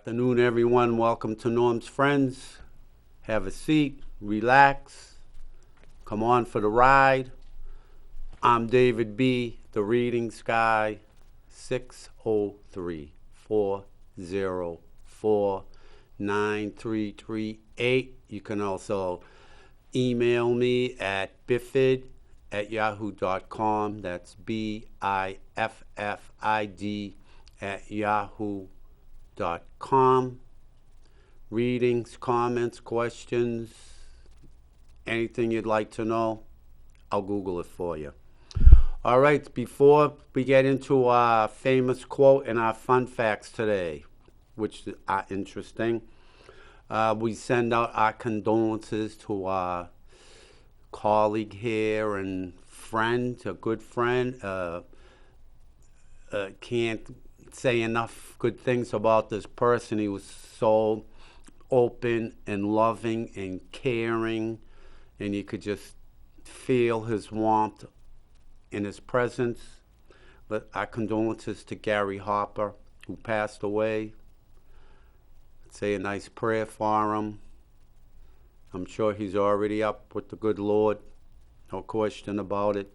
afternoon, everyone. Welcome to Norm's Friends. Have a seat, relax, come on for the ride. I'm David B., the Readings Guy, 603-404-9338. You can also email me at biffid@yahoo.com. That's BIFFID @yahoo.com. Readings, comments, questions, anything you'd like to know, I'll Google it for you. All right, before we get into our famous quote and our fun facts today, which are interesting, we send out our condolences to our colleague here and friend, a good friend. Can't say enough good things about this person. He was so open and loving and caring, and you could just feel his warmth in his presence. But our condolences to Gary Harper, who passed away. Say a nice prayer for him. I'm sure he's already up with the good Lord, no question about it.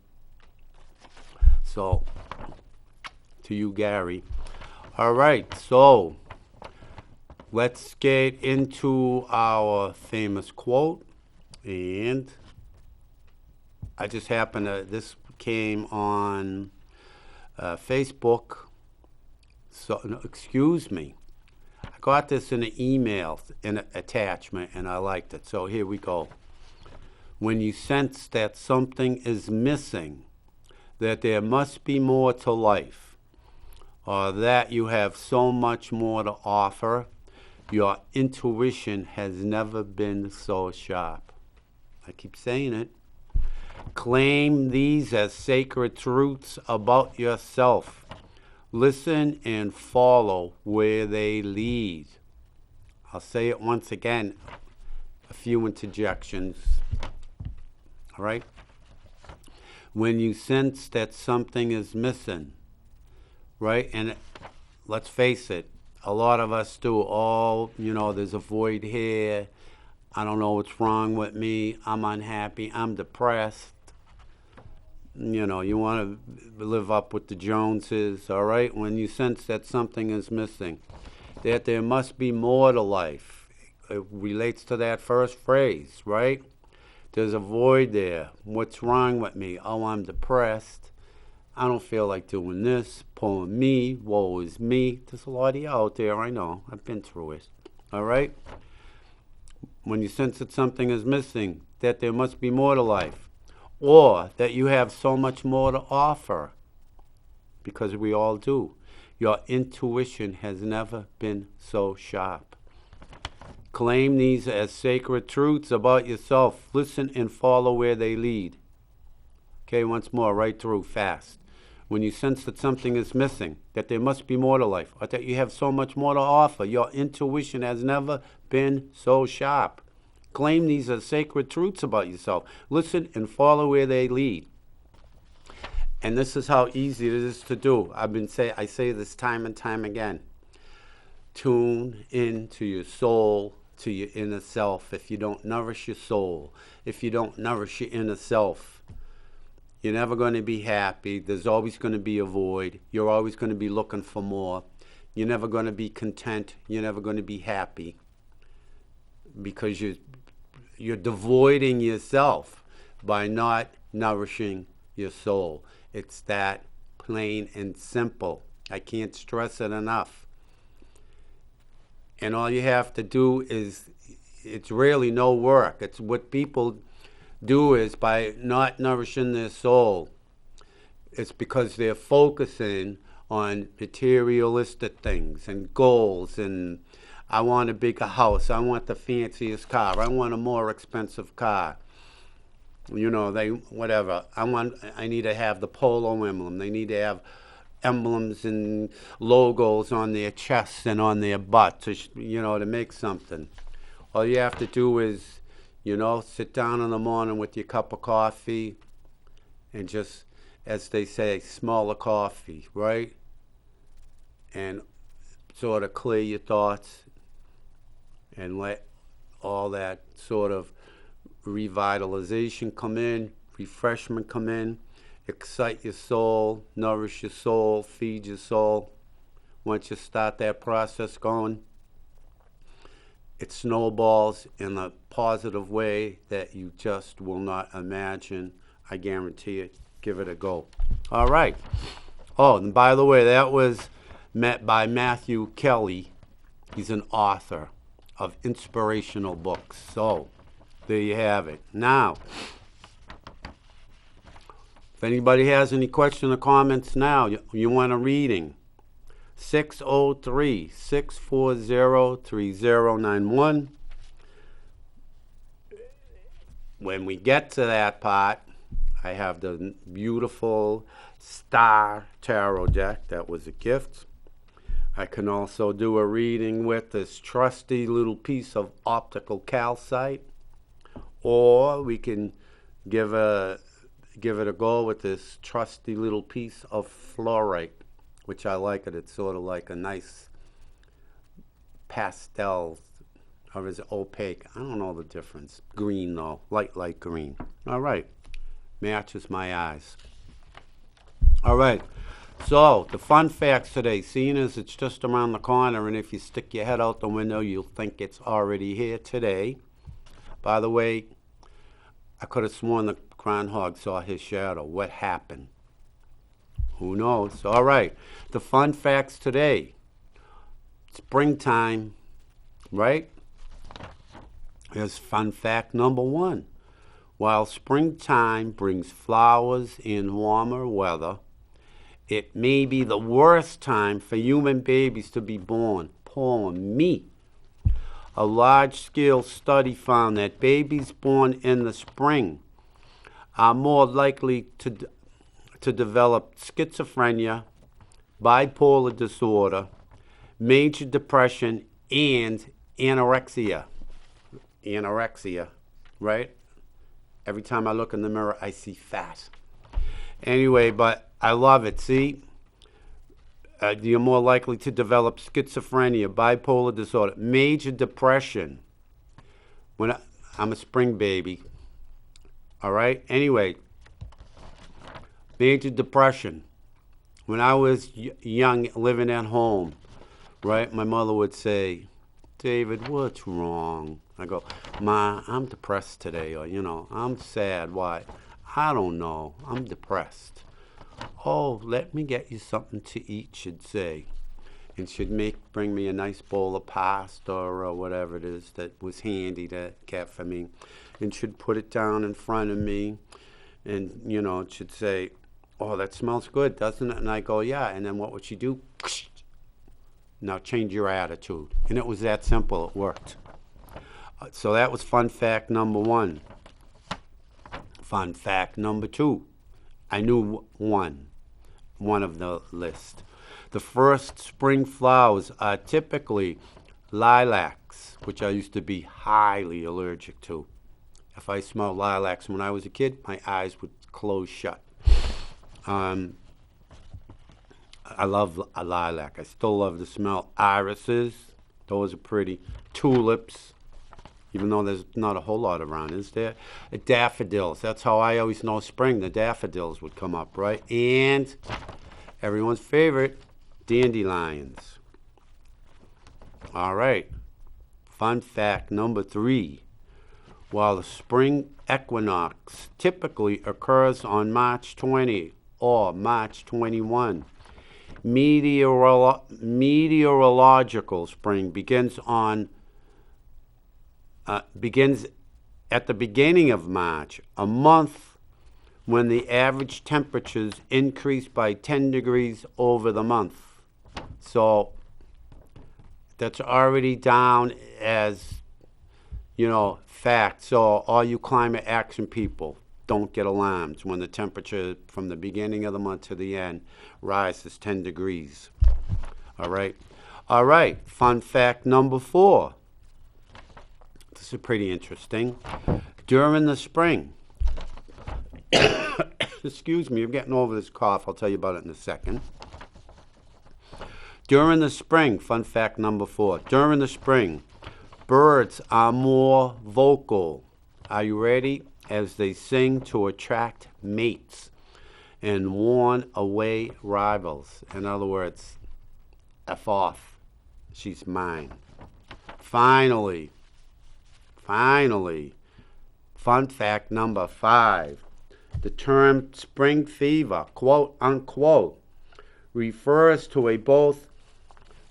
So, to you, Gary. All right, so let's get into our famous quote. And I just happened to, this came on Facebook. So, no, excuse me. I got this in an email, in an attachment, and I liked it. So here we go. When you sense that something is missing, that there must be more to life, or that you have so much more to offer, your intuition has never been so sharp. I keep saying it. Claim these as sacred truths about yourself. Listen and follow where they lead. I'll say it once again, a few interjections. All right? When you sense that something is missing, right? And let's face it, a lot of us do. Oh, there's a void here. I don't know what's wrong with me. I'm unhappy. I'm depressed. You want to live up with the Joneses, all right? When you sense that something is missing, that there must be more to life. It relates to that first phrase, right? There's a void there. What's wrong with me? Oh, I'm depressed. I don't feel like doing this. Poor me. Woe is me. There's a lot of you out there, I know. I've been through it, all right? When you sense that something is missing, that there must be more to life. Or that you have so much more to offer, because we all do. Your intuition has never been so sharp. Claim these as sacred truths about yourself. Listen and follow where they lead. Okay, once more, right through, fast. When you sense that something is missing, that there must be more to life, or that you have so much more to offer, your intuition has never been so sharp. Claim these as sacred truths about yourself. Listen and follow where they lead. And this is how easy it is to do. I say this time and time again. Tune into your soul, to your inner self. If you don't nourish your soul, if you don't nourish your inner self, you're never going to be happy. There's always going to be a void. You're always going to be looking for more. You're never going to be content. You're never going to be happy, because you're devoiding yourself by not nourishing your soul. It's that plain and simple. I can't stress it enough. And all you have to do is, it's really no work. It's what people do is, by not nourishing their soul, it's because they're focusing on materialistic things and goals, and I want a bigger house. I want the fanciest car. I want a more expensive car. Whatever. I need to have the polo emblem. They need to have emblems and logos on their chests and on their butts, to make something. All you have to do is, sit down in the morning with your cup of coffee and just, as they say, smell the coffee, right? And sort of clear your thoughts and let all that sort of revitalization come in, refreshment come in, excite your soul, nourish your soul, feed your soul. Once you start that process going, it snowballs in a positive way that you just will not imagine. I guarantee it. Give it a go. All right. Oh, and by the way, that was met by Matthew Kelly. He's an author of inspirational books. So, there you have it. Now, if anybody has any questions or comments now, you want a reading, 603-640-3091. When we get to that part, I have the beautiful Star Tarot deck. That was a gift. I can also do a reading with this trusty little piece of optical calcite, or we can give it a go with this trusty little piece of fluorite, which I like it. It's sort of like a nice pastel, or is it opaque? I don't know the difference. Green though, light green. All right, matches my eyes. All right, so the fun facts today, seeing as it's just around the corner, and if you stick your head out the window, you'll think it's already here today. By the way, I could have sworn the groundhog saw his shadow. What happened? Who knows? All right, the fun facts today. Springtime, right? Here's fun fact number 1. While springtime brings flowers in warmer weather, it may be the worst time for human babies to be born. Poor me. A large-scale study found that babies born in the spring are more likely to develop schizophrenia, bipolar disorder, major depression, and anorexia. Anorexia, right? Every time I look in the mirror, I see fat. Anyway, but I love it. See? You're more likely to develop schizophrenia, bipolar disorder, major depression. I'm a spring baby. All right? Anyway, major depression. When I was young, living at home, right, my mother would say, David, what's wrong? I go, Ma, I'm depressed today, or, I'm sad. Why? I don't know. I'm depressed. Oh, let me get you something to eat, she'd say. And she'd bring me a nice bowl of pasta or whatever it is that was handy to get for me. And she'd put it down in front of me. And, she'd say, oh, that smells good, doesn't it? And I go, yeah. And then what would she do? Now change your attitude. And it was that simple. It worked. So that was fun fact number 1. Fun fact number 2. I knew one of the list. The first spring flowers are typically lilacs, which I used to be highly allergic to. If I smelled lilacs when I was a kid, my eyes would close shut. I love a lilac. I still love the smell. Irises, those are pretty. Tulips, even though there's not a whole lot around, is there? Daffodils, that's how I always know spring. The daffodils would come up, right? And everyone's favorite, dandelions. All right, fun fact number 3. While the spring equinox typically occurs on March 20 or March 21, meteorological spring begins at the beginning of March, a month when the average temperatures increase by 10 degrees over the month. So that's already down as, fact. So all you climate action people, don't get alarmed when the temperature from the beginning of the month to the end rises 10 degrees. All right. All right. Fun fact number 4. This is pretty interesting. During the spring, excuse me, I'm getting over this cough. I'll tell you about it in a second. During the spring, fun fact number 4, during the spring, birds are more vocal. Are you ready? As they sing to attract mates and warn away rivals. In other words, F off. She's mine. Finally, fun fact number 5. The term spring fever, quote unquote, refers to a both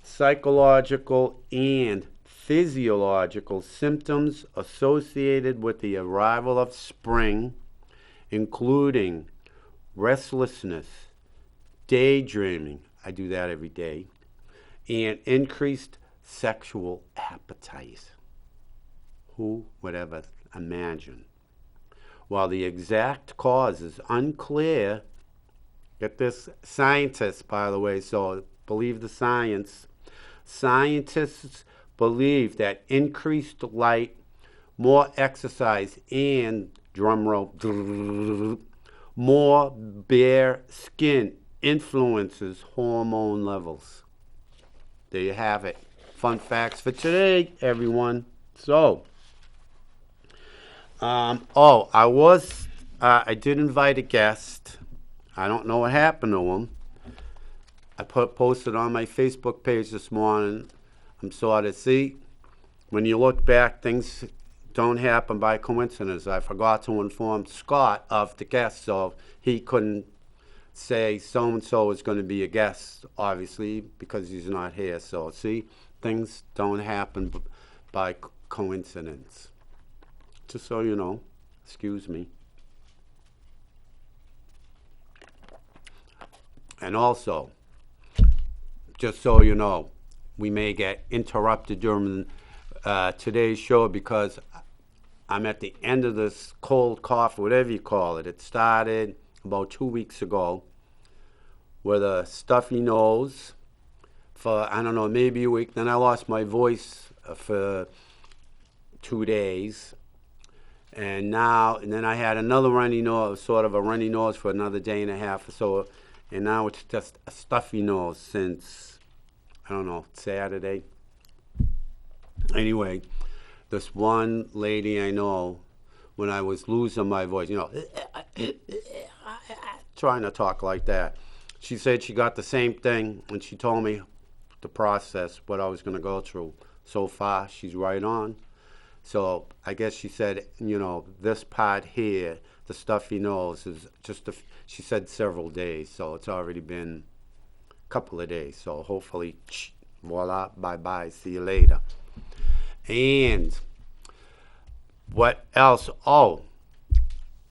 psychological and physiological symptoms associated with the arrival of spring, including restlessness, daydreaming, I do that every day, and increased sexual appetite. Who would ever imagine? While the exact cause is unclear, get this, scientists, by the way, so believe the science. Scientists believe that increased light, more exercise, and, drumroll, more bare skin influences hormone levels. There you have it. Fun facts for today, everyone. So, I did invite a guest. I don't know what happened to him. I posted on my Facebook page this morning. I'm sorry to see. When you look back, things don't happen by coincidence. I forgot to inform Scott of the guest, so he couldn't say so-and-so is going to be a guest, obviously, because he's not here. So, see, things don't happen by coincidence. Just so you know. Excuse me. And also, just so you know, we may get interrupted during today's show because I'm at the end of this cold cough, whatever you call it. It started about 2 weeks ago with a stuffy nose for, I don't know, maybe a week. Then I lost my voice for 2 days. And then I had another runny nose, sort of a runny nose for another day and a half or so. And now it's just a stuffy nose since, I don't know, Saturday. Anyway, this one lady I know, when I was losing my voice, trying to talk like that, she said she got the same thing, and she told me the process, what I was going to go through. So far, she's right on. So I guess she said, this part here, the stuffy nose, is just, she said several days, so it's already been a couple of days. So hopefully, voila, bye-bye, see you later. And what else? Oh,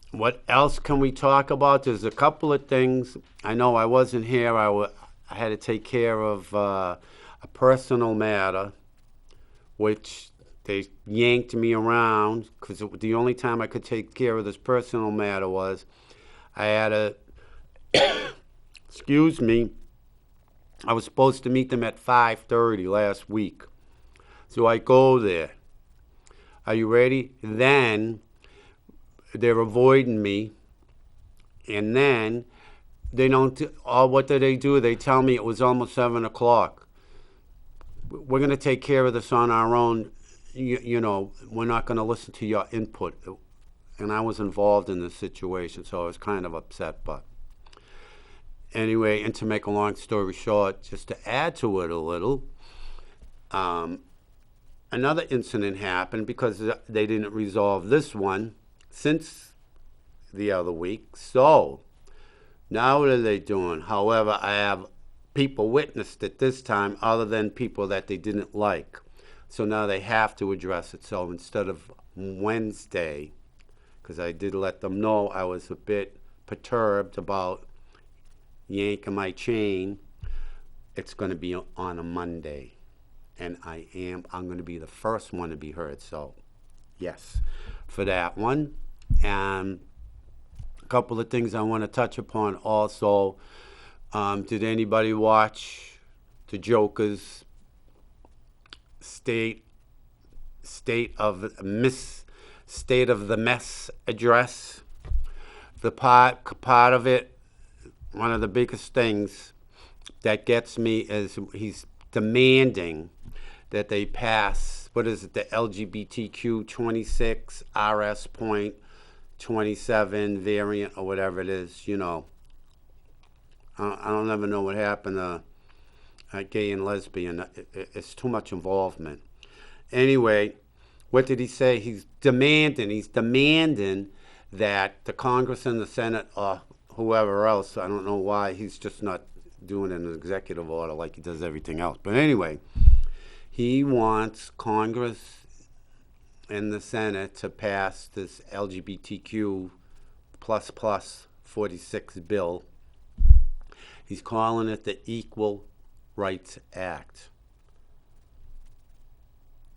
what else can we talk about? There's a couple of things. I know I wasn't here. I had to take care of a personal matter, which they yanked me around because the only time I could take care of this personal matter was I had excuse me, I was supposed to meet them at 5:30 last week. So I go there. Are you ready? Then they're avoiding me. And then they don't, what do? They tell me it was almost 7 o'clock. We're going to take care of this on our own. We're not going to listen to your input. And I was involved in this situation, so I was kind of upset. But anyway, and to make a long story short, just to add to it a little, another incident happened because they didn't resolve this one since the other week. So now what are they doing? However, I have people witnessed it this time other than people that they didn't like. So now they have to address it. So instead of Wednesday, because I did let them know I was a bit perturbed about yanking my chain, it's going to be on a Monday. And I'm going to be the first one to be heard. So, yes, for that one. And a couple of things I want to touch upon also. Did anybody watch the Joker's State of the Mess address? The part of it, one of the biggest things that gets me is he's demanding that they pass, what is it, the LGBTQ 26 RS point 27 variant or whatever it is, you know. I don't ever know what happened to gay and lesbian. It's too much involvement. Anyway, what did he say? He's demanding that the Congress and the Senate, or whoever else, I don't know why, he's just not doing an executive order like he does everything else. But anyway, he wants Congress and the Senate to pass this LGBTQ plus 46 bill. He's calling it the Equal Rights Act.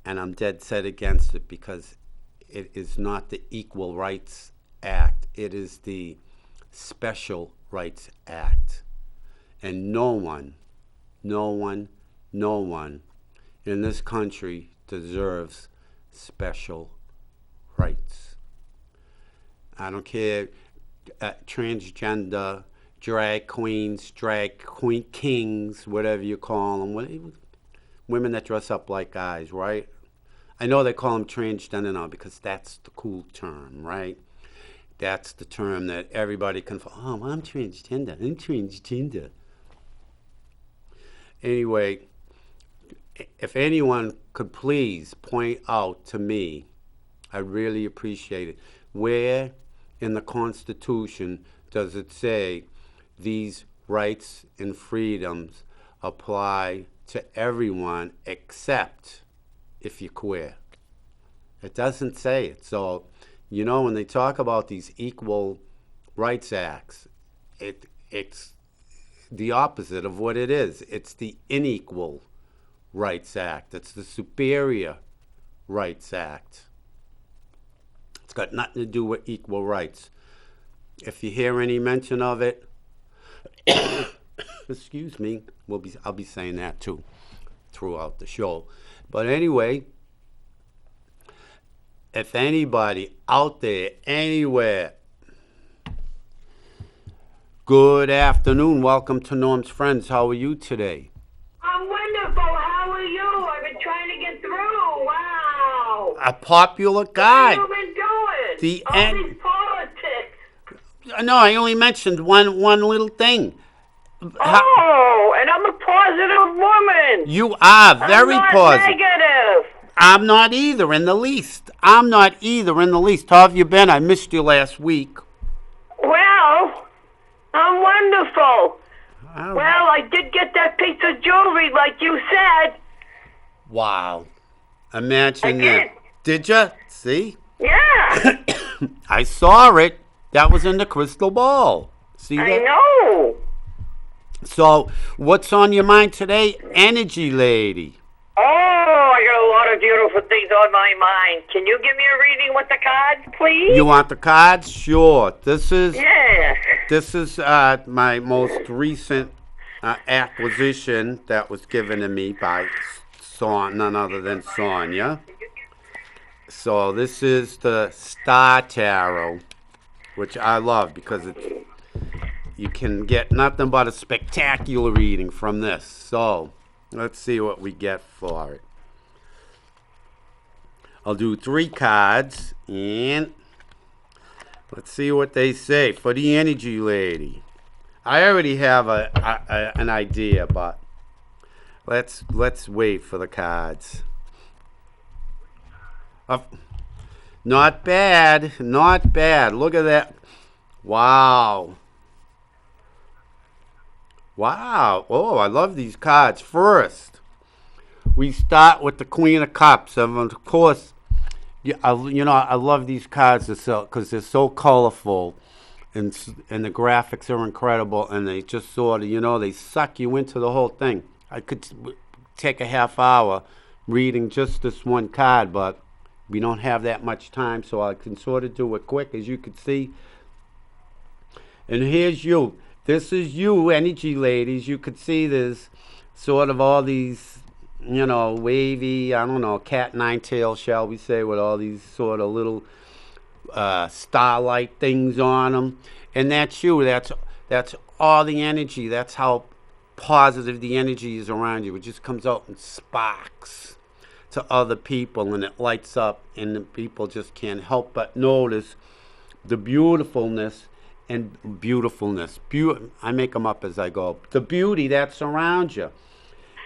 And I'm dead set against it because it is not the Equal Rights Act. It is the Special Rights Act. And no one in this country deserves special rights. I don't care, transgender, drag queens, kings, whatever you call them, women that dress up like guys, right? I know they call them transgender now because that's the cool term, right? That's the term that everybody can, oh, I'm transgender. Anyway, if anyone could please point out to me, I'd really appreciate it. Where in the Constitution does it say these rights and freedoms apply to everyone except if you're queer? It doesn't say it. So, you know, when they talk about these Equal Rights Acts, it's the opposite of what it is. It's the Unequal Rights Act. It's the Superior Rights Act. It's got nothing to do with equal rights. If you hear any mention of it, excuse me, I'll be saying that too throughout the show. But anyway, if anybody out there, anywhere, good afternoon. Welcome to Norm's Friends. How are you today? I'm wonderful. How are you? I've been trying to get through. Wow. A popular guy. What have you been doing? These politics. No, I only mentioned one little thing. Oh, and I'm a positive woman. You are very I'm not positive. negative. I'm not either in the least. How have you been? I missed you last week. Well, I'm wonderful. Well, I did get that piece of jewelry like you said. Wow. Imagine I that. Did you? See? Yeah. I saw it. That was in the crystal ball. See that? I know. So, what's on your mind today, Energy Lady? Oh, I got a lot of beautiful things on my mind. Can you give me a reading with the cards, please? You want the cards? Sure. This is my most recent acquisition that was given to me by none other than Sonia. So this is the Star Tarot, which I love because you can get nothing but a spectacular reading from this. So let's see what we get for it. I'll do 3 cards, and let's see what they say for the Energy Lady. I already have an idea, but let's wait for the cards. Not bad. Look at that. Wow. Oh, I love these cards. First, we start with the Queen of Cups, and of course, I love these cards because they're so colorful, and the graphics are incredible, and they just sort of, they suck you into the whole thing. I could take a half hour reading just this one card, but we don't have that much time, so I can sort of do it quick, as you can see. And here's you. This is you, Energy Ladies. You could see there's sort of all these, wavy, cat nine tails, shall we say, with all these sort of little starlight things on them. And that's you. That's all the energy. That's how positive the energy is around you. It just comes out and sparks to other people, and it lights up, and the people just can't help but notice the beautifulness and beautifulness. I make them up as I go. The beauty that surrounds you.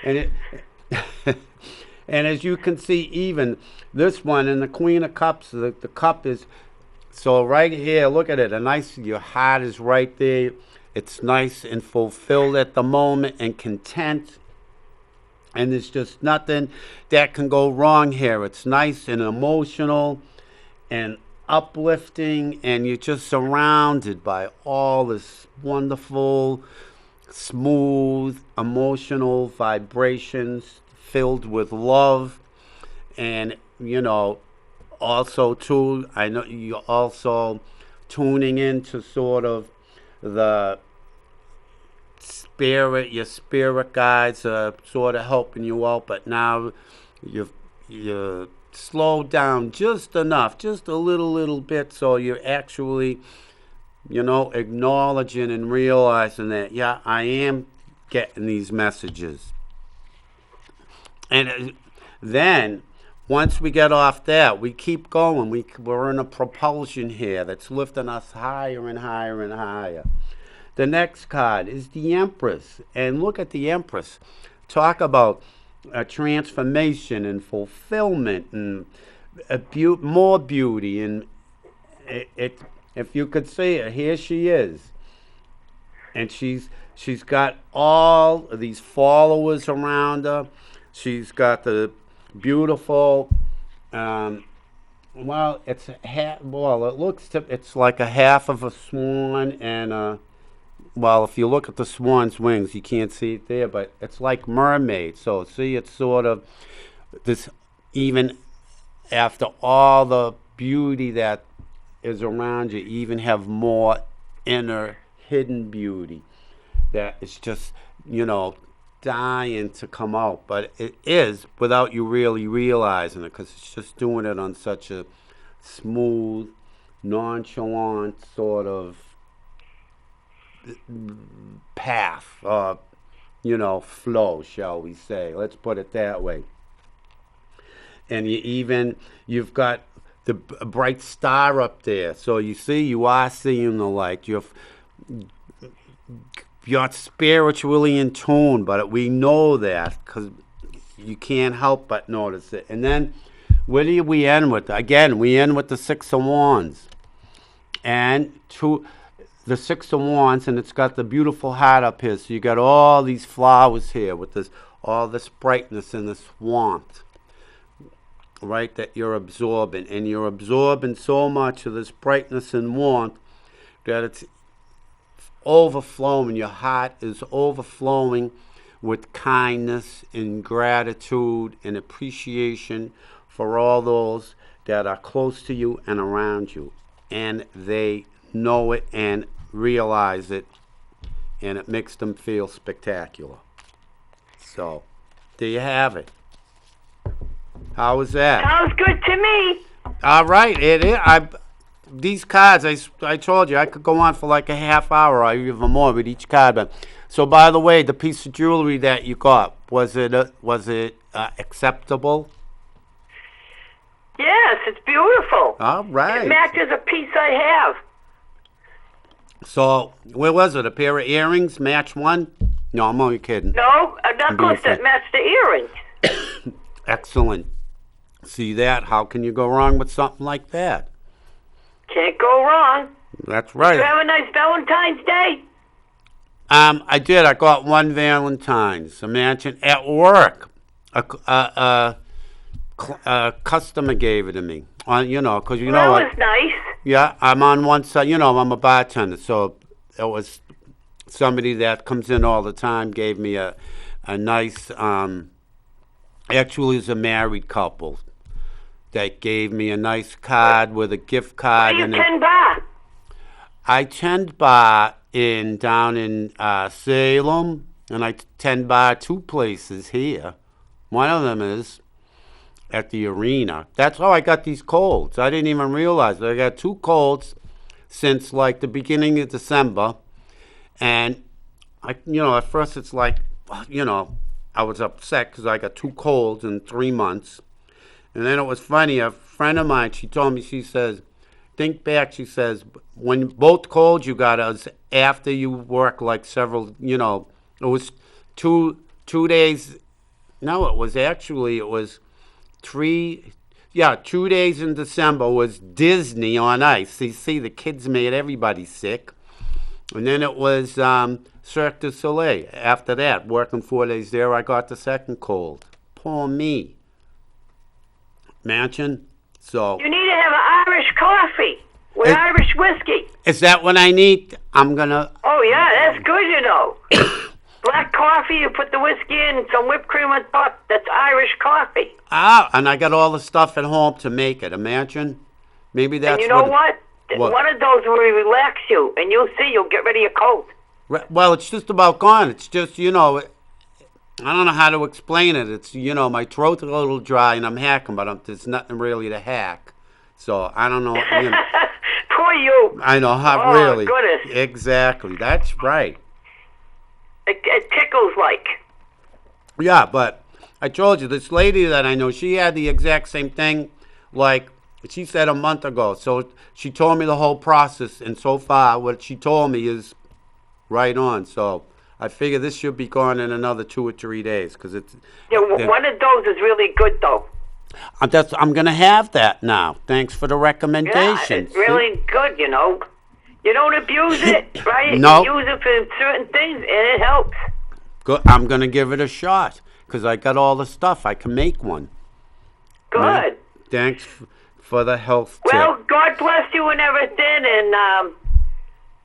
And it and as you can see, even this one in the Queen of Cups, the cup is, so right here, look at it, your heart is right there. It's nice and fulfilled at the moment and content. And there's just nothing that can go wrong here. It's nice and emotional and uplifting, and you're just surrounded by all this wonderful, smooth, emotional vibrations filled with love. And, also, too, I know you're also tuning into sort of the spirit, your spirit guides are sort of helping you out, but now you're slowed down just enough, just a little bit, so you're actually, acknowledging and realizing that, yeah, I am getting these messages. And then, once we get off that, we keep going. We're in a propulsion here that's lifting us higher and higher and higher. The next card is the Empress. And look at the Empress. Talk about a transformation and fulfillment and more beauty. And if you could see it, here she is. And she's got all of these followers around her. She's got the beautiful, it it's like a half of a swan, and if you look at the swan's wings, you can't see it there, but it's like mermaid. So see, it's sort of this, even after all the beauty that is around you, even have more inner hidden beauty that is just, dying to come out, but it is without you really realizing it, because it's just doing it on such a smooth, nonchalant sort of path, flow, shall we say. Let's put it that way. And you've got the bright star up there, so you are seeing the light. You're spiritually in tune, but we know that because you can't help but notice it. And then, what do we end with? Again, we end with the Six of Wands. And the Six of Wands, and it's got the beautiful heart up here. So you got all these flowers here with all this brightness and this warmth, right, that you're absorbing. And you're absorbing so much of this brightness and warmth that it's overflowing. Your heart is overflowing with kindness and gratitude and appreciation for all those that are close to you and around you. And they know it and realize it, and it makes them feel spectacular. So, there you have it. How was that? Sounds good to me. All right, it is. These cards, I told you, I could go on for like a half hour or even more with each card. But so, by the way, the piece of jewelry that you got, was it acceptable? Yes, it's beautiful. All right. It matches a piece I have. So, where was it? A pair of earrings match one? No, I'm only kidding. No, a necklace that matched the earrings. Excellent. See that? How can you go wrong with something like that? Can't go wrong. That's right. Did you have a nice Valentine's Day? I did. I got one Valentine's. Imagine at work, a customer gave it to me. Because That was nice. Yeah, I'm on one side. I'm a bartender, so it was somebody that comes in all the time gave me a nice. Actually, it's a married couple that gave me a nice card with a gift card. Where do you tend bar? I tend bar down in Salem, and I tend bar two places here. One of them is at the arena. That's how I got these colds. I didn't even realize it. I got 2 colds since like the beginning of December, and at first it's like, I was upset because I got 2 colds in 3 months. And then it was funny. A friend of mine, she told me, she says, think back, she says, when both colds you got us after you work like several, it was two days. No, it was 2 days in December was Disney on Ice. You see, the kids made everybody sick. And then it was Cirque du Soleil. After that, working 4 days there, I got the second cold. Poor me. Mansion. So You need to have an Irish coffee with Irish whiskey. is that what I need? I'm gonna. Oh, yeah, that's good, Black coffee, you put the whiskey in, some whipped cream on top. That's Irish coffee. And I got all the stuff at home to make it. Imagine. Maybe that's. And you know what? What? One of those will relax you, and you'll see you'll get rid of your cold. Well, it's just about gone. It's just, I don't know how to explain it. It's, my throat's a little dry and I'm hacking, but there's nothing really to hack. So I don't know. Poor you. I know, how Oh, really. goodness. Exactly. That's right. It tickles like. Yeah, but I told you, this lady that I know, she had the exact same thing, like she said a month ago. So she told me the whole process, and so far, what she told me is right on. So I figure this should be gone in another 2 or 3 days, because it's. Yeah, one of those is really good, though. I'm gonna have that now. Thanks for the Yeah, recommendation. it's really good, You don't abuse it, right? No. You use it for certain things, and it helps. Good. I'm gonna give it a shot, because I got all the stuff. I can make one. Good. Right. Thanks for the health Well, tip. God bless you and everything, and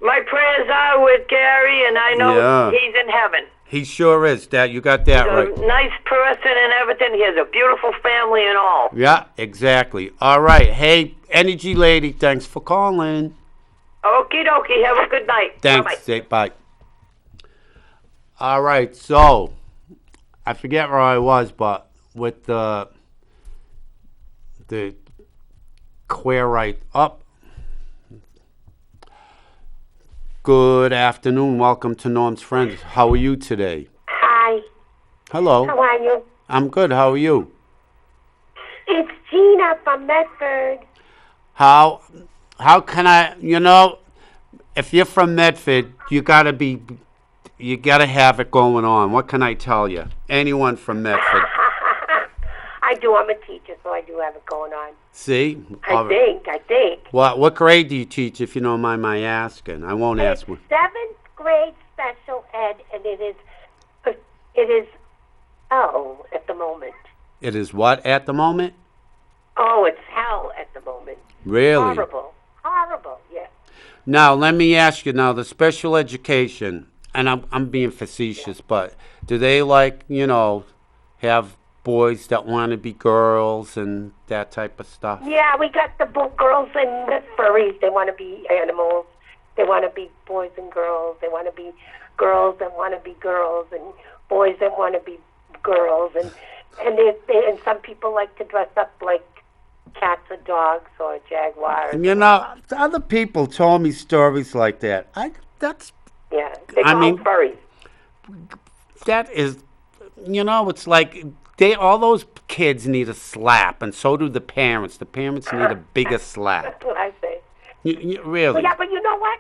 my prayers are with Gary, and I know Yeah. he's in heaven. He sure is, Dad. You got that He's right. a nice person and everything. He has a beautiful family and all. Yeah, exactly. All right. Hey, Energy Lady, thanks for calling. Okie dokie. Have a good night. Thanks. Bye-bye. Say bye. All right. So, I forget where I was, but with the queer right up. Good afternoon. Welcome to Norm's Friends. How are you today? Hi, Hello. how are you? I'm good. How are you? It's Gina from Medford. How can I, if you're from Medford, you gotta have it going on. What can I tell you? Anyone from Medford. I do. I'm a teacher, so I do have it going on. See? I think. What grade do you teach, if you don't mind my asking? I won't It's ask one. 7th grade special ed, and it is hell at the moment. It is what at the moment? Oh, it's hell at the moment. Really? Horrible, yes. Now, let me ask you now, the special education, and I'm being facetious, but do they have boys that want to be girls and that type of stuff? Yeah, we got the girls and the furries. They want to be animals. They want to be boys and girls. They want to be girls that want to be girls, and boys that want to be girls. And some people like to dress up like cats or dogs or jaguars. Other people told me stories like that. Yeah, they call them furries. That is, it's like all those kids need a slap, and so do the parents. The parents need a bigger slap. That's what I say. Really? Well, yeah, but you know what?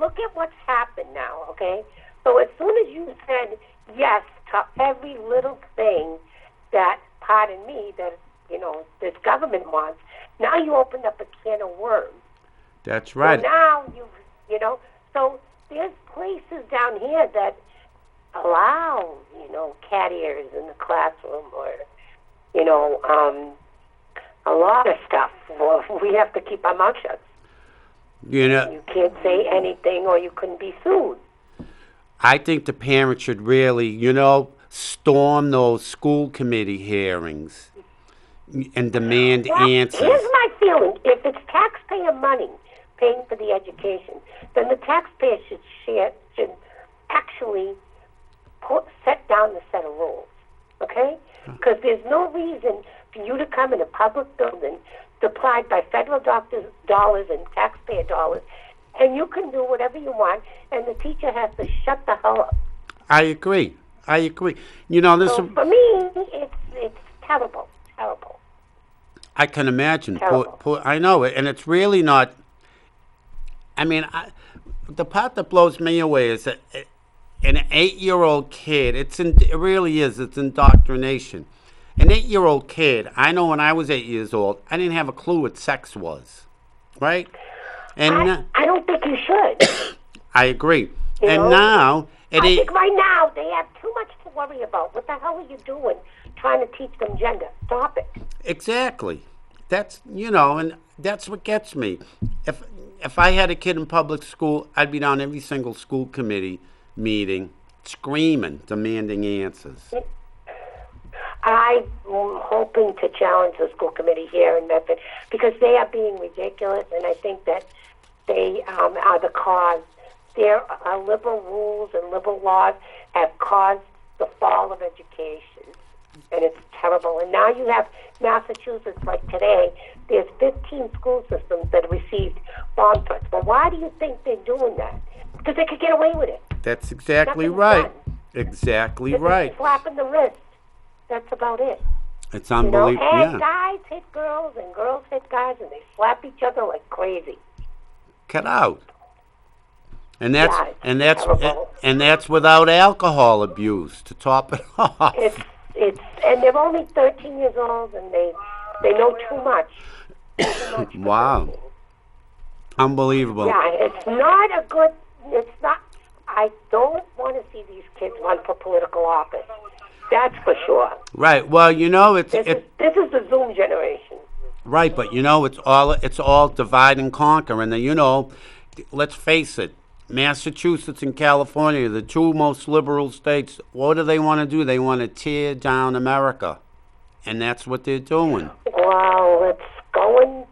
Look at what's happened now, okay? So as soon as you said yes to every little thing that, pardon me, that, this government wants, now you opened up a can of worms. That's right. So now so there's places down here that allow, cat ears in the classroom or, a lot of stuff. Well, we have to keep our mouth shut. You can't say anything or you couldn't be sued. I think the parents should really, storm those school committee hearings and demand answers. Here's my feeling. If it's taxpayer money paying for the education, then the taxpayer should actually set down a set of rules, okay? Because there's no reason for you to come in a public building supplied by federal dollars and taxpayer dollars and you can do whatever you want, and the teacher has to shut the hell up. I agree. You know, this. So for me, it's terrible, terrible. I can imagine. Terrible. I know it, and it's really not. I mean, the part that blows me away is that an 8-year-old kid. It really is. It's indoctrination. An 8-year-old kid. I know when I was 8 years old, I didn't have a clue what sex was, right? And I don't think you should. I agree. You And know? now, I think right now they have too much to worry about. What the hell are you doing trying to teach them gender? Stop it. exactly. That's and that's what gets me. If I had a kid in public school, I'd be down every single school committee meeting, screaming, demanding answers. I'm hoping to challenge the school committee here in Medford because they are being ridiculous, and I think that they are the cause. Their liberal rules and liberal laws have caused the fall of education, and it's terrible. And now you have Massachusetts, like today, there's 15 school systems that received bomb threats. Well, why do you think they're doing that? Because they could get away with it. That's exactly Nothing's right. done. Exactly They're right. slapping the wrist. That's about it. It's You know, unbelievable. and Yeah. guys hit girls and girls hit guys, and they slap each other like crazy. Cut out. And that's Yeah, it's and that's terrible. and that's without alcohol abuse to top it off. It's and they're only 13 years old, and they know too much. Too much for Wow. 13. Unbelievable. Yeah, it's not a good. It's not. I don't want to see these kids run for political office. That's for sure. Right. Well, it's This is the Zoom generation. right, but it's all divide and conquer, and let's face it, Massachusetts and California, the two most liberal states. What do they want to do? They want to tear down America, and that's what they're doing. Well, it's going.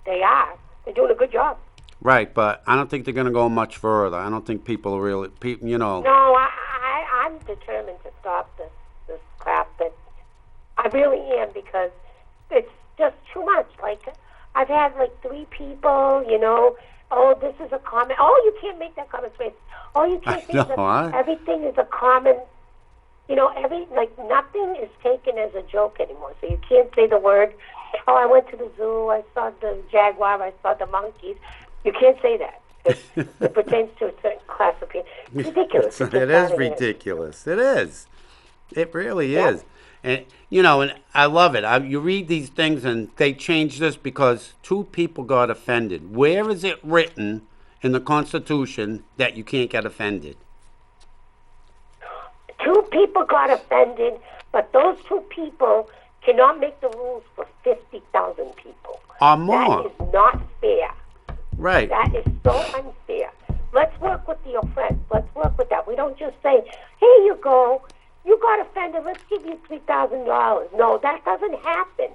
They are. They're doing a good job. Right, but I don't think they're going to go much further. I don't think people really, No, I'm determined to stop this crap. That I really am, because it's just too much. Like, I've had like 3 people, oh, this is a comment. Oh, you can't make that comment, space. Oh, you can't say that. huh? Everything is a common. Nothing is taken as a joke anymore. So you can't say the word, oh, I went to the zoo, I saw the jaguar, I saw the monkeys. You can't say that. It pertains to a certain class of people. It's ridiculous. It is ridiculous. It is. It really is. And and I love it. You read these things and they change this because 2 people got offended. Where is it written in the Constitution that you can't get offended? 2 people got offended, but those 2 people cannot make the rules for 50,000 people. Or more. That is not fair. Right. That is so unfair. Let's work with the offense. Let's work with that. We don't just say, here you go. You got offended. Let's give you $3,000. No, that doesn't happen.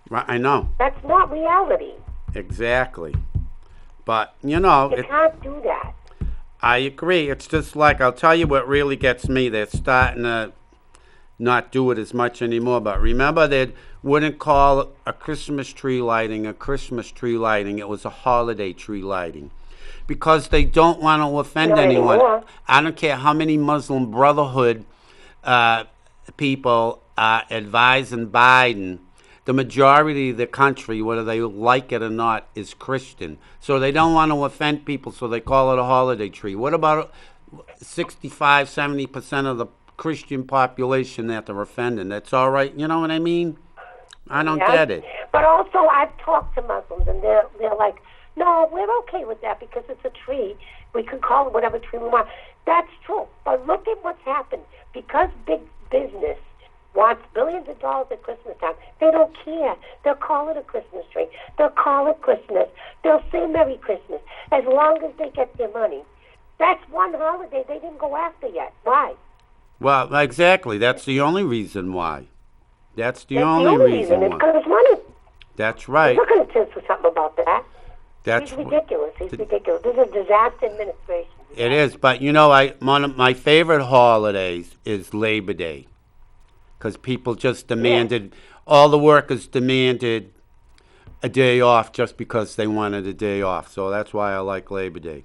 Right. I know. That's not reality. Exactly. But, You can't do that. I agree. It's just like, I'll tell you what really gets me. They're starting to not do it as much anymore. But remember, they wouldn't call a Christmas tree lighting a Christmas tree lighting. It was a holiday tree lighting. Because they don't want to offend Not anyone. anymore. I don't care how many Muslim Brotherhood people are advising Biden. The majority of the country, whether they like it or not, is Christian. So they don't want to offend people, so they call it a holiday tree. What about 65, 70% of the Christian population that they're offending? That's all right. You know what I mean? I don't Yeah. get it. But also, I've talked to Muslims, and they're like, no, we're okay with that because it's a tree. We can call it whatever tree we want. That's true. But look at what's happened. Because big business wants billions of dollars at Christmas time, they don't care. They'll call it a Christmas tree. They'll call it Christmas. They'll say Merry Christmas as long as they get their money. That's one holiday they didn't go after yet. Why? Well, exactly. That's the only reason why. That's the That's only the only reason It's why. because it's money. That's right. He's not going to do something about that. That's He's ridiculous. He's ridiculous. This is a disaster administration. It is, but one of my favorite holidays is Labor Day, because people just demanded, all the workers demanded a day off just because they wanted a day off. So that's why I like Labor Day.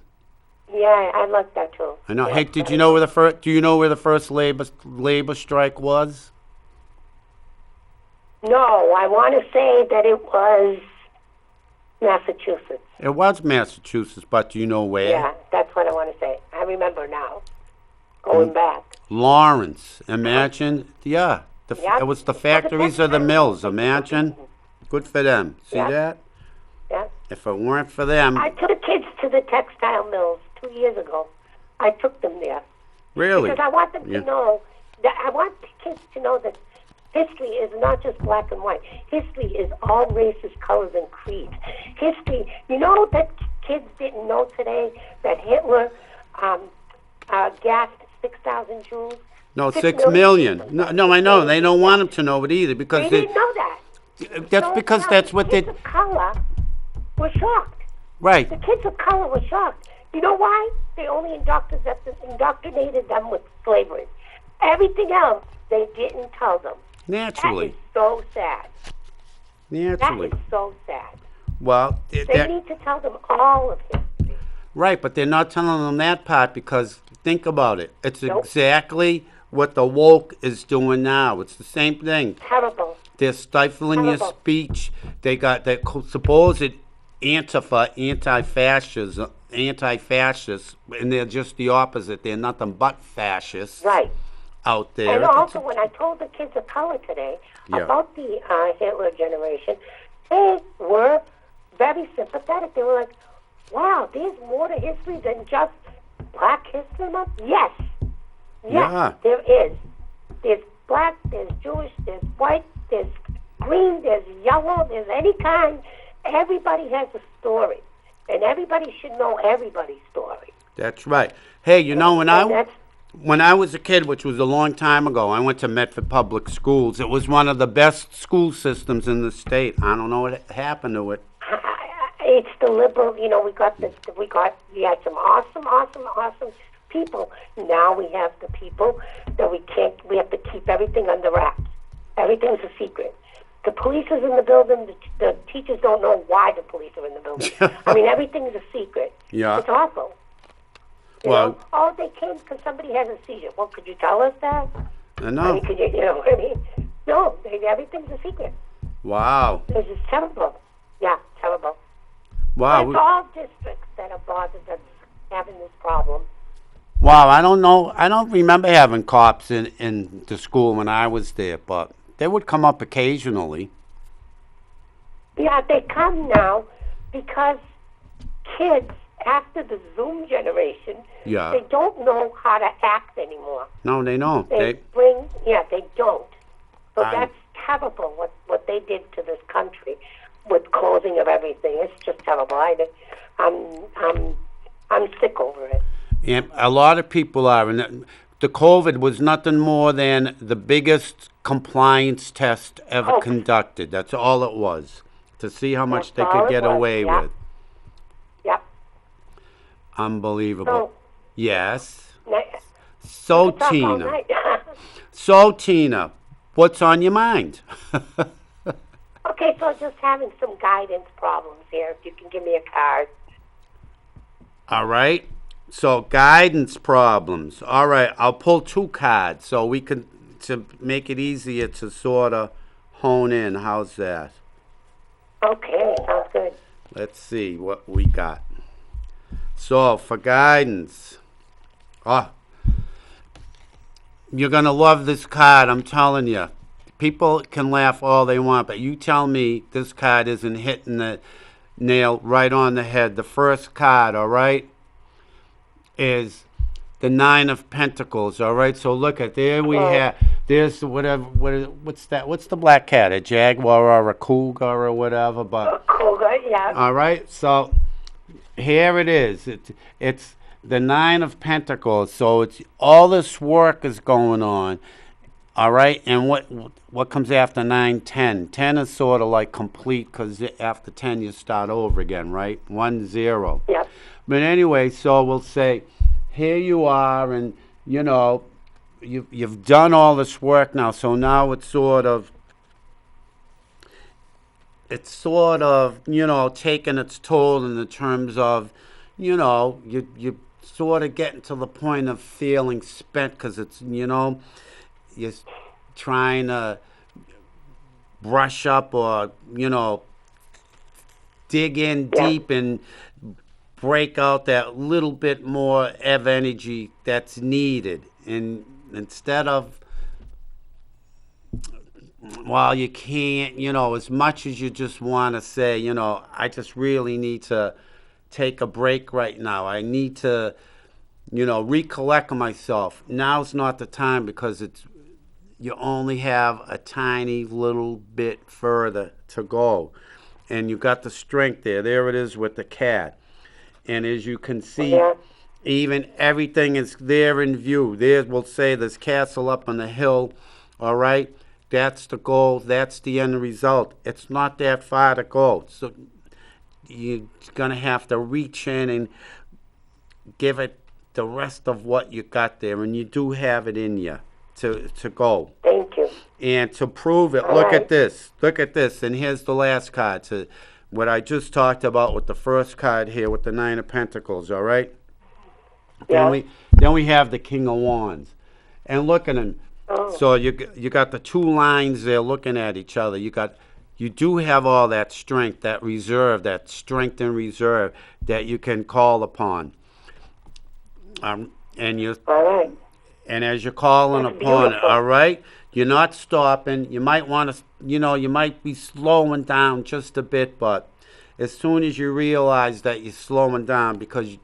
Yeah, I like that too. I know. Yeah, Hey, did you know where the first? Do you know where the first labor strike was? No, I want to say that it was Massachusetts. It was Massachusetts, but do you know where? Yeah, that's what I want to say. I remember now. Going back. Lawrence. Imagine. Yeah. Yep. It was the factories or the mills. Imagine. Good for them. See Yep. that? Yeah. If it weren't for them. I took the kids to the textile mills 2 years ago. I took them there. Really? Because I want them Yeah. to know that I want the kids to know that history is not just black and white. History is all races, colors, and creeds. History, you know that kids didn't know today that Hitler gassed 6,000 Jews? No, 6 6 million. people. No, I know. They don't want them to know it either They because didn't know that. that's So because now that's the what they. kids of color were shocked. Right. The kids of color were shocked. You know why? They only indoctrinated them with slavery. Everything else, they didn't tell them. Naturally. That is so sad. Naturally. That is so sad. Well, They need to tell them all of history. right, but they're not telling them that part because think about it. It's Nope. exactly what the woke is doing now. It's the same thing. Terrible. They're stifling your Terrible. speech. They got that supposed Antifa, anti-fascists, and they're just the opposite. They're nothing but fascists Right. out there. And also, when I told the kids of color today Yeah. about the Hitler generation, they were very sympathetic. They were like, wow, there's more to history than just Black History Month? Yes. Yes, Yeah. there is. There's black, there's Jewish, there's white, there's green, there's yellow, there's any kind. Everybody has a story. And everybody should know everybody's story. That's right. Hey, you know, And that's when I was a kid, which was a long time ago, I went to Medford Public Schools. It was one of the best school systems in the state. I don't know what happened to it. it's the liberal. You know, we had some awesome people. Now we have the people that we can't. We have to keep everything under wraps. Everything's a secret. The police is in the building. The teachers don't know why the police are in the building. I mean, everything's a secret. Yeah. It's awful. You Well- know? Oh, they came because somebody has a seizure. Well, could you tell us that? I I know. mean, could you know what I mean? No, everything's a secret. Wow. This is terrible. Yeah, terrible. Wow. It's all districts that are bothered that's having this problem. Wow, I don't know. I don't remember having cops in the school when I was there, but they would come up occasionally. Yeah, they come now because kids, after the Zoom generation, Yeah. they don't know how to act anymore. No, they don't. They don't. So I'm- that's terrible what they did to this country with closing of everything. It's just terrible. I'm sick over it. And a lot of people are. And the COVID was nothing more than the biggest compliance test ever Oh. conducted. That's all it was. To see how much That's they all could it get was, away yeah. with. Yep. Unbelievable. So, Yes. ni- So, it's up all Tina. night. So, Tina, what's on your mind? Okay, so just having some guidance problems here. If you can give me a card. All right. So guidance problems. All right. I'll pull 2 cards so we can to make it easier to sort of hone in. How's that? Okay, sounds good. Let's see what we got. So for guidance, you're gonna love this card. I'm telling you. People can laugh all they want, but you tell me this card isn't hitting the nail right on the head. The first card, all right, is the 9 of Pentacles. All right, so look at there we have. There's what's that? What's the black cat? A jaguar or a cougar or whatever? But Cougar, yeah. all right, so here it is. It's the 9 of Pentacles. So it's all this work is going on. All right, and what comes after 9, 10? 10 is sort of like complete because after 10 you start over again, right? 1, 0. Yep. But anyway, so we'll say, here you are, and you know, you've done all this work now. So now it's sort of you know taking its toll in the terms of, you know, you sort of getting to the point of feeling spent because it's, you're trying to brush up or, dig in Yeah. deep and break out that little bit more of energy that's needed. And instead of, well, you can't, as much as you just want to say, I just really need to take a break right now. I need to, recollect myself. Now's not the time because you only have a tiny little bit further to go. And you got the strength there. There it is with the cat. And as you can see, Yeah. even everything is there in view. We'll say this castle up on the hill, all right? That's the goal. That's the end result. It's not that far to go. So you're going to have to reach in and give it the rest of what you got there. And you do have it in you to go. Thank you. And to prove it, All look right. at this. Look at this. And here's the last card. To what I just talked about with the first card here with the Nine of Pentacles, all right? Yeah. Then we have the King of Wands. And look at him. Oh. So you got the two lines there looking at each other. You do have all that strength, that reserve, that strength and reserve that you can call upon. And All right. and as you're calling That's upon it, beautiful. all right, you're not stopping. You might want to, you might be slowing down just a bit, but as soon as you realize that you're slowing down, because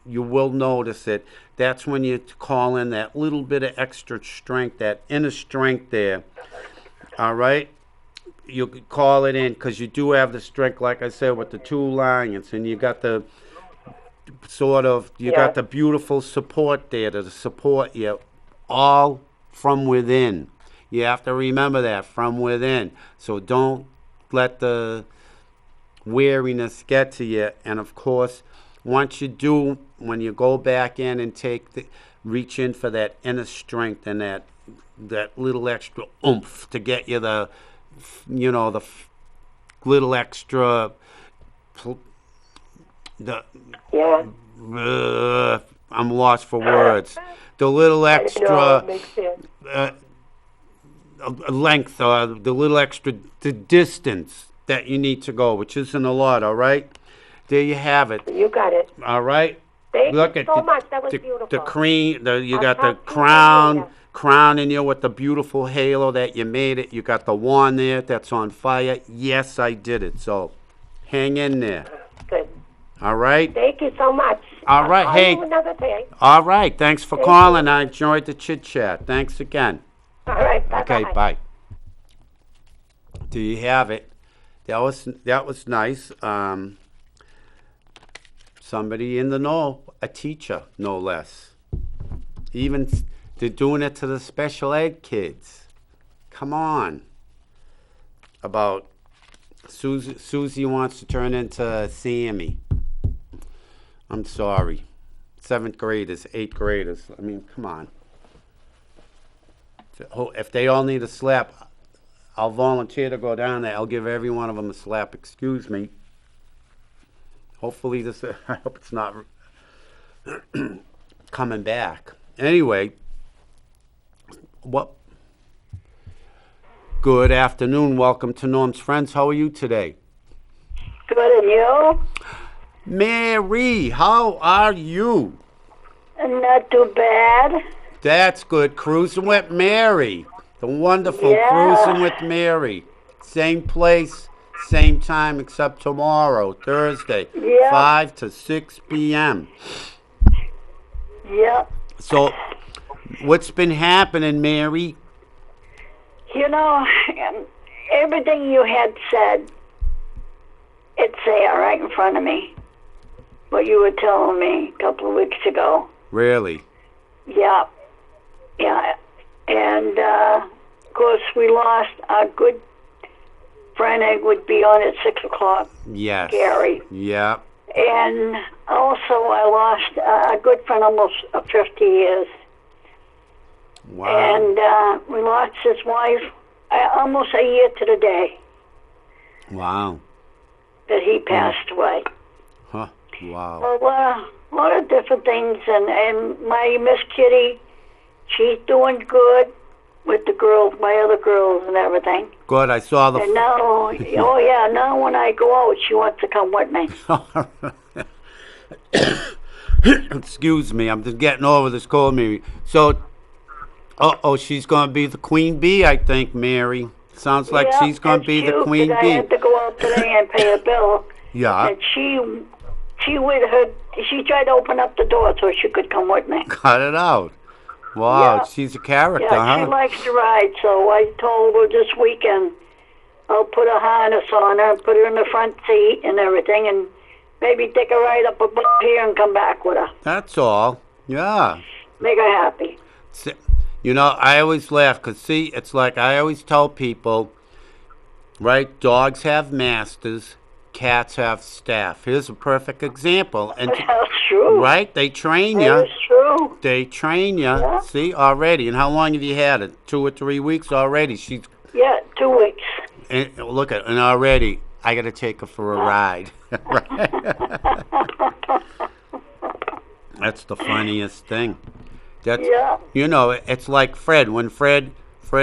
you will notice it, that's when you call in that little bit of extra strength, that inner strength there, all right? You could call it in because you do have the strength, like I said, with the two lions, and you got the Yeah. got the beautiful support there to support you, all from within. You have to remember that, from within. So don't let the weariness get to you. And of course, once you do, when you go back in and reach in for that inner strength and that little extra oomph to get you the little extra, Yeah. I'm lost for words. The little No, it extra makes sense. length, the little extra distance that you need to go, which isn't a lot, all right? There you have it, You got it. all right? Thank Look you at so much. That was the beautiful. cream. You I'll got the talk to you crown, later. crowning you with the beautiful halo that you made it. You got the wand there that's on fire. Yes, I did it. So hang in there. Good. All right? Thank you so much. All right, I'll call hey. you another day. All right. Thanks for Thank calling. you. I enjoyed the chit chat. Thanks again. All right. Bye-bye. Okay, bye. Do you have it? That was nice. Somebody in the know, a teacher, no less. Even they're doing it to the special ed kids. Come on. About Susie wants to turn into Sammy. I'm sorry. 7th graders, 8th graders. I mean, come on. If they all need a slap, I'll volunteer to go down there. I'll give every one of them a slap. Excuse me. Hopefully I hope it's not coming back. Anyway, good afternoon. Welcome to Norm's Friends. How are you today? Good, and you? Mary, how are you? Not too bad. That's good. Cruising with Mary. The wonderful Yeah. Cruising with Mary. Same place, same time, except tomorrow, Thursday, Yeah. 5 to 6 p.m. Yep. So, what's been happening, Mary? You know, everything you had said, it's there right in front of me. What you were telling me a couple of weeks ago. Really? Yeah. Yeah. And, of course, we lost our good friend. It would be on at 6 o'clock, Yes. Gary. Yeah. And also I lost a good friend almost 50 years. Wow. And we lost his wife almost a year to the day Wow. that he passed away. Huh. Wow. Well, a lot of different things, and my Miss Kitty, she's doing good with the girls, my other girls and everything. Good. I saw the. And now, oh yeah, now when I go out, she wants to come with me. Excuse me, I'm just getting over this cold, Mary. So, she's going to be the queen bee, I think, Mary. Sounds like Yeah, she's going to that's be the cute, queen 'cause bee. I had to go out today and pay a bill, Yeah, and she with her, she tried to open up the door so she could come with me. cut it out. Wow, Yeah. she's a character, Yeah, she huh? likes to ride, so I told her this weekend I'll put a harness on her, put her in the front seat and everything, and maybe take her right up above here and come back with her. That's all. Yeah. Make her happy. You know, I always laugh because, see, it's like I always tell people, right? Dogs have masters, cats have staff. Here's a perfect example. And That's true. right? They train you. That is true. They train you. Yeah. See, already. And how long have you had it? 2 or 3 weeks already. She's Yeah, 2 weeks. and look at and already. I got to take her for a ride. That's the funniest thing. That's Yeah. you know, it's like Fred. When Fred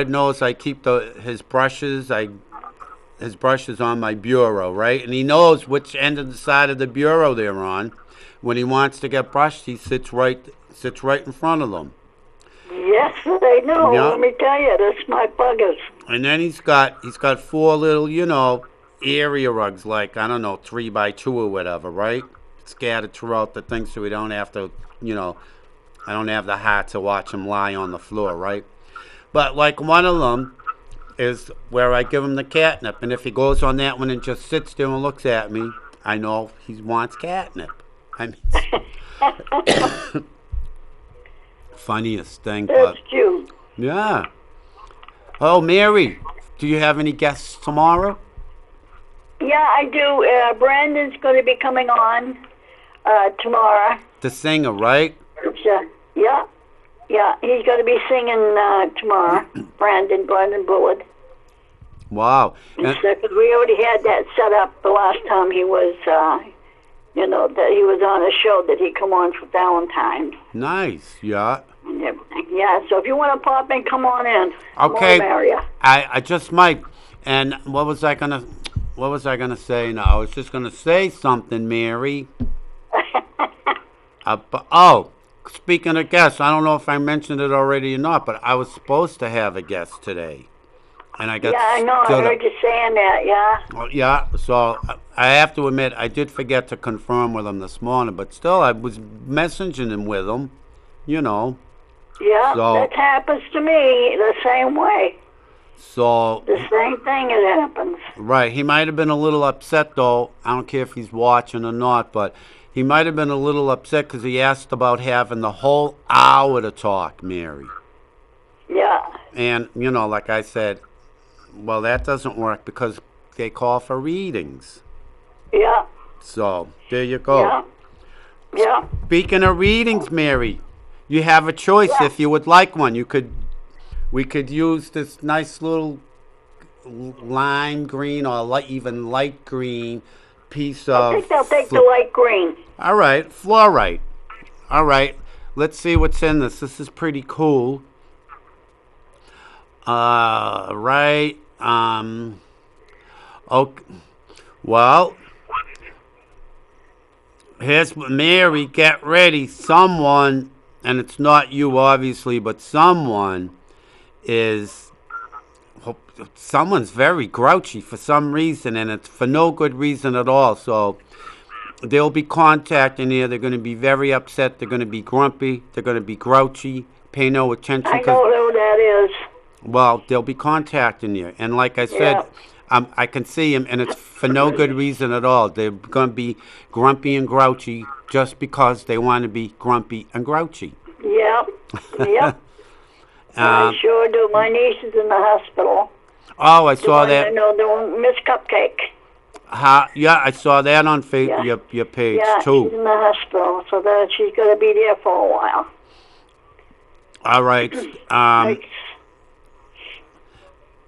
knows I keep his brushes on my bureau, right? And he knows which end of the side of the bureau they're on. When he wants to get brushed, he sits right in front of them. Yes, they know. Yeah. Let me tell you, they're smart buggers. And then he's got 4 little, area rugs, like, I don't know, 3x2 or whatever, right? Scattered throughout the thing so we don't have to, I don't have the heart to watch him lie on the floor, right? But like one of them is where I give him the catnip, and if he goes on that one and just sits there and looks at me, I know he wants catnip. I mean, funniest thing, but That's cute. yeah. Oh, Mary, do you have any guests tomorrow? Yeah, I do. Brandon's going to be coming on tomorrow. The singer, right? Yeah. He's going to be singing tomorrow. Brandon Bullard. Wow. And- Because we already had that set up the last time he was, that he was on a show that he come on for Valentine's. Nice, yeah. And everything. Yeah, so if you want to pop in, come on in. Okay. More area. I just might. And what was I gonna say now? I was just gonna say something, Mary. Speaking of guests, I don't know if I mentioned it already or not, but I was supposed to have a guest today, and I got. Yeah, I know. I heard you saying that. Yeah. Well, yeah, so I have to admit I did forget to confirm with him this morning, but still I was messaging him with him, Yeah, So- that happens to me the same way. So The same thing it happens. right, he might have been a little upset though. I don't care if he's watching or not, but he might have been a little upset because he asked about having the whole hour to talk, Mary. Yeah. And like I said, well, that doesn't work because they call for readings. Yeah. So there you go. Yeah. Yeah. Speaking of readings, Mary, you have a choice Yeah. if you would like one. We could use this nice little lime green or even light green piece of. I think they'll take the light green. All right, fluorite. All right, let's see what's in this. This is pretty cool. Right. Okay. Well, here's Mary. Get ready. Someone, and it's not you, obviously, but someone's very grouchy for some reason, and it's for no good reason at all. So they'll be contacting you. They're going to be very upset. They're going to be grumpy. They're going to be grouchy. Pay no attention. I know who that is. Well, they'll be contacting you. And like I said, I can see them, and it's for no good reason at all. They're going to be grumpy and grouchy just because they want to be grumpy and grouchy. Yep. Yep. I sure do. My niece is in the hospital. Oh, I saw that. I know the Miss Cupcake. Yeah, I saw that on your page, Yeah, too. she's in the hospital, so that she's going to be there for a while. All right.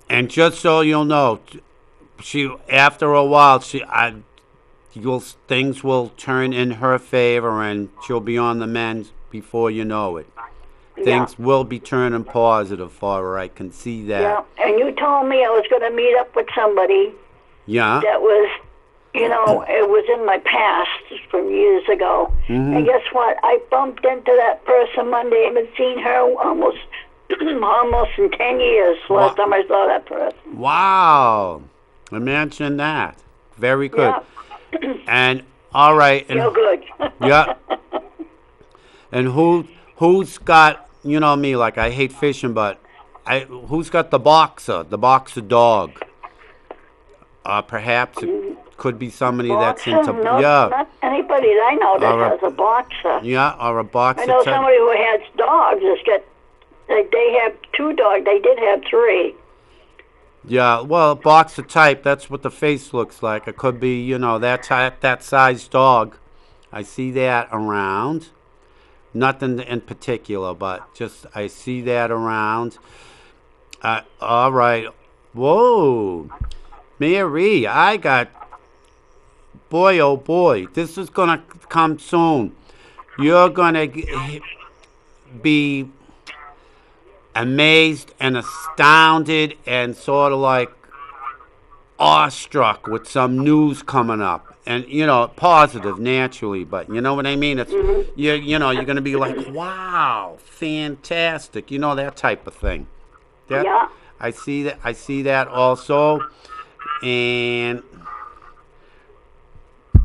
And just so you'll know, after a while, things will turn in her favor, and she'll be on the mend before you know it. Things will be turning positive for her. I can see that. Yeah, and you told me I was going to meet up with somebody. Yeah. That was, it was in my past from years ago. Mm-hmm. And guess what? I bumped into that person Monday. I haven't seen her almost in 10 years. Last time I saw that person. Wow. Imagine that. Very good. Yeah. And all right. And, Feel good. yeah. And who's got, you know me, like I hate fishing, but who's got the boxer dog? Perhaps it could be somebody that's into Not anybody that I know that has a boxer. Yeah, or a boxer. I know somebody who has dogs. They have 2 dogs. They did have 3. Yeah, well, boxer type. That's what the face looks like. It could be, that size dog. I see that around. Nothing in particular, but just I see that around. All right. Whoa. Mary, I got... Boy, oh boy. This is going to come soon. You're going to be amazed and astounded and sort of like awestruck with some news coming up. And, positive, naturally, but you know what I mean? It's you're going to be like, wow, fantastic, that type of thing. Yeah. I see that also, and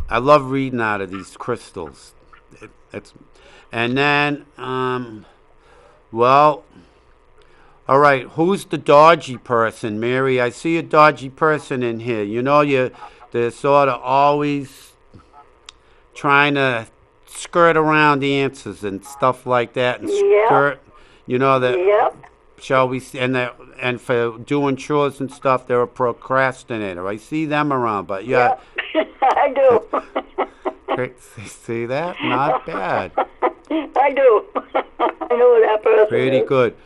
I love reading out of these crystals. And then, well, all right, who's the dodgy person, Mary? I see a dodgy person in here. They're sort of always trying to skirt around answers and stuff like that, and skirt, shall we? And for doing chores and stuff, they're a procrastinator. I see them around, but yeah, I do. See that? Not bad. I do. I know that person. Pretty good.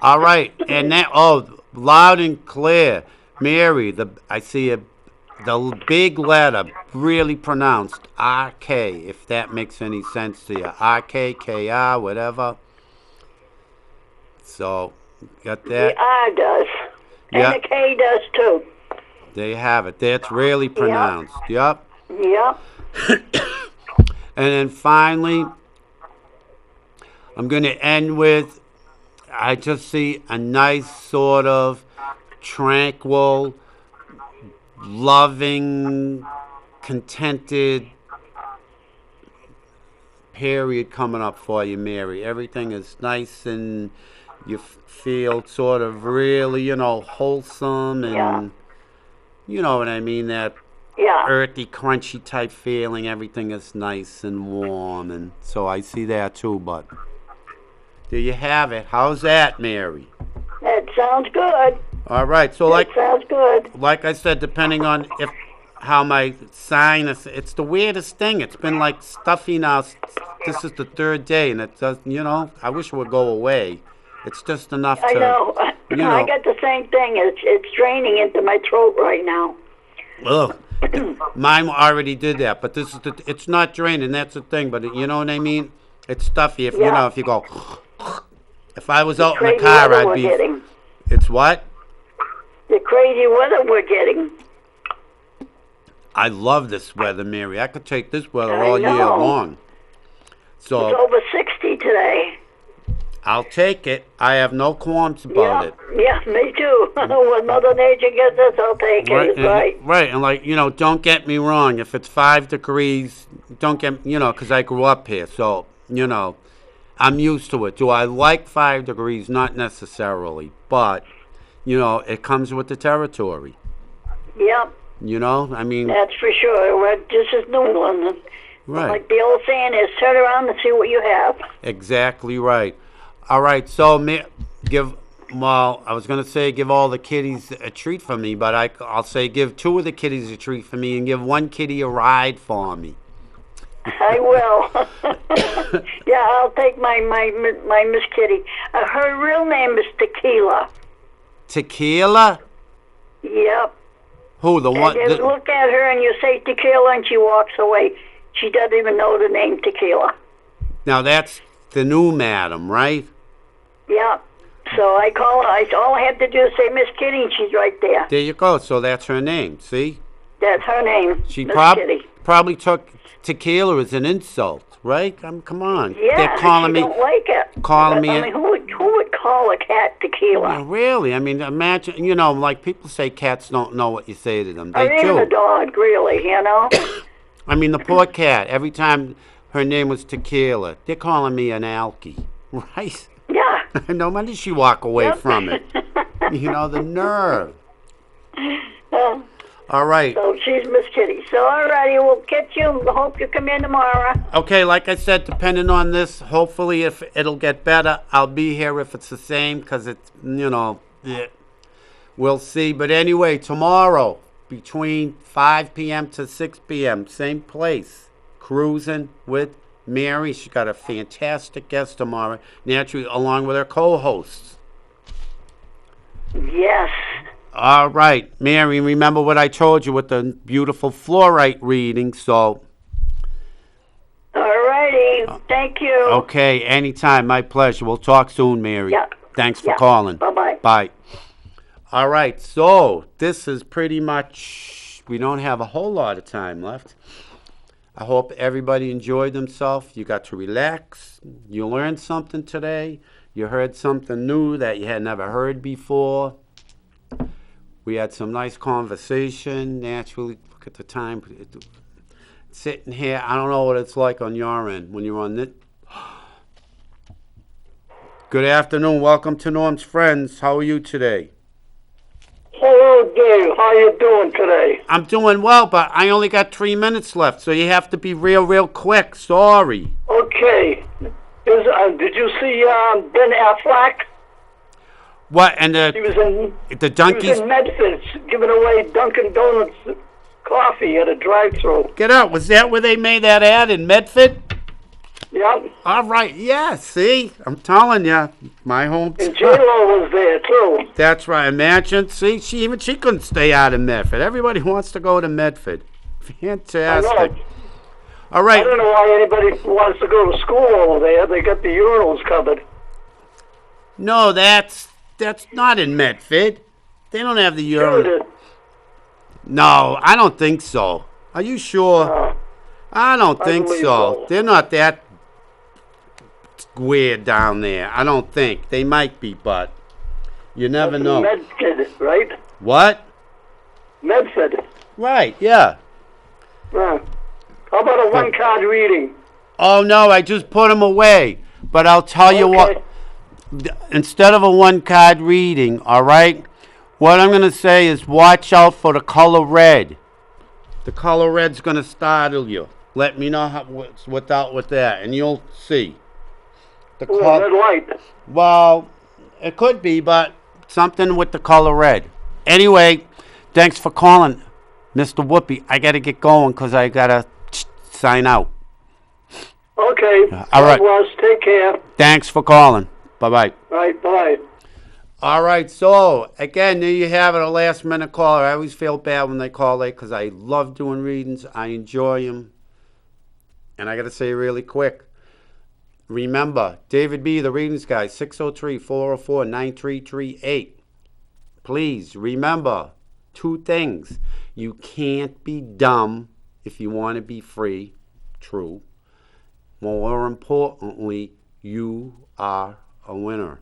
All right, and then loud and clear, Mary. I see the big letter, really pronounced, R-K, if that makes any sense to you. R-K, K-R, whatever. So, got that? The R does. And the K does too. There you have it. That's really pronounced. Yep. Yep. And then finally, I'm going to end with, I just see a nice sort of tranquil, loving, contented period coming up for you, Mary. Everything is nice and you feel sort of really, wholesome and, you know what I mean, that earthy, crunchy type feeling. Everything is nice and warm, and so I see that too, but there you have it. How's that, Mary? That sounds good. All right, so sounds good. Like I said, depending on how my sinus, it's the weirdest thing. It's been like stuffy now. This is the 3rd day, and it does. I wish it would go away. It's just enough to. I know. I got the same thing. It's draining into my throat right now. Ugh. Mine already did that, but this is it's not draining. That's the thing. But you know what I mean? It's stuffy. If if you go. If I was out in the car, I'd be. Getting. It's what? The crazy weather we're getting. I love this weather, Mary. I could take this weather all year long. So it's over 60 today. I'll take it. I have no qualms about it. Yeah, me too. When Mother Nature gets us, I'll take it. Right, and don't get me wrong. If it's 5 degrees, don't get, because I grew up here, so, I'm used to it. Do I like 5 degrees? Not necessarily, but, it comes with the territory. Yep. I mean. That's for sure. This is New England. Right. Like the old saying is, turn around and see what you have. Exactly right. All right, so I was going to say give all the kitties a treat for me, but I'll say give 2 of the kitties a treat for me and give 1 kitty a ride for me. I will. Yeah, I'll take my Miss Kitty. Her real name is Tequila. Tequila? Yep. Who, the one? And you look at her and you say tequila, and she walks away. She doesn't even know the name tequila. Now, that's the new madam, right? Yeah. So I call her. All I have to do is say Miss Kitty, and she's right there. There you go. So that's her name, see? That's her name, She Miss Kitty. probably took tequila as an insult, right? Come on. Yeah, They're calling she me. don't like it. calling me I a- mean, who would call a cat tequila? Yeah, really? I mean, imagine, like people say cats don't know what you say to them. Or They even a do. dog, really, you know? I mean, the poor cat, every time her name was Tequila, they're calling me an alky, right? Yeah. No wonder she walk away Yep. from it. The nerve. Uh, All right. So she's Miss Kitty. So, all righty, we'll catch you. Hope you come in tomorrow. Okay, like I said, depending on this, hopefully if it'll get better, I'll be here if it's the same, because it's, yeah, we'll see. But anyway, tomorrow, between 5 p.m. to 6 p.m., same place, Cruising with Mary. She's got a fantastic guest tomorrow, naturally, along with her co-hosts. Yes. All right, Mary, remember what I told you with the beautiful fluorite reading, so... All righty. Thank you. Okay, anytime. My pleasure. We'll talk soon, Mary. Yeah. Thanks for Yeah. calling. Bye-bye. Bye. All right, so this is pretty much, we don't have a whole lot of time left. I hope everybody enjoyed themselves. You got to relax. You learned something today. You heard something new that you had never heard before. We had some nice conversation. Naturally, look at the time. Sitting here, I don't know what it's like on your end when you're on it. Good afternoon. Welcome to Norm's Friends. How are you today? Hello, Dave. How you doing today? I'm doing well, but I only got 3 minutes left, so you have to be real quick. Sorry. Okay. Did you see Ben Affleck? What? And He was in the donkeys? Medford giving away Dunkin' Donuts coffee at a drive-thru. Get out. Was that where they made that ad in Medford? Yep. All right. Yeah, see? I'm telling you. My home. And J-Lo was there, too. That's right. Imagine. See, she couldn't stay out of Medford. Everybody wants to go to Medford. Fantastic. I know. All I right. don't know why anybody wants to go to school over there. They got the urinals covered. No, that's not in Medford. They don't have the Sure it urinal. is. No, I don't think so. Are you sure? Uh, I don't I think believe so. so. They're not that weird down there. I don't think. They might be, but you never know. Medford, right? What? Medford. Right, yeah. How about a one-card reading? Oh, no, I just put them away. But I'll tell you what. Okay. Instead of a one-card reading, all right, what I'm going to say is watch out for the color red. The color red's going to startle you. Let me know what's with that, and you'll see. The Ooh, color. red light. Well, it could be, but something with the color red. Anyway, thanks for calling, Mr. Whoopi. I got to get going because I got to sign out. Okay. All right. God bless. Take care. Thanks for calling. Bye-bye. All right. Bye. All right, so, again, there you have it, a last-minute caller. I always feel bad when they call late because I love doing readings. I enjoy them. And I got to say really quick, remember, David B., the readings guy, 603-404-9338. Please, remember, 2 things. You can't be dumb if you want to be free. True. More importantly, you are a winner.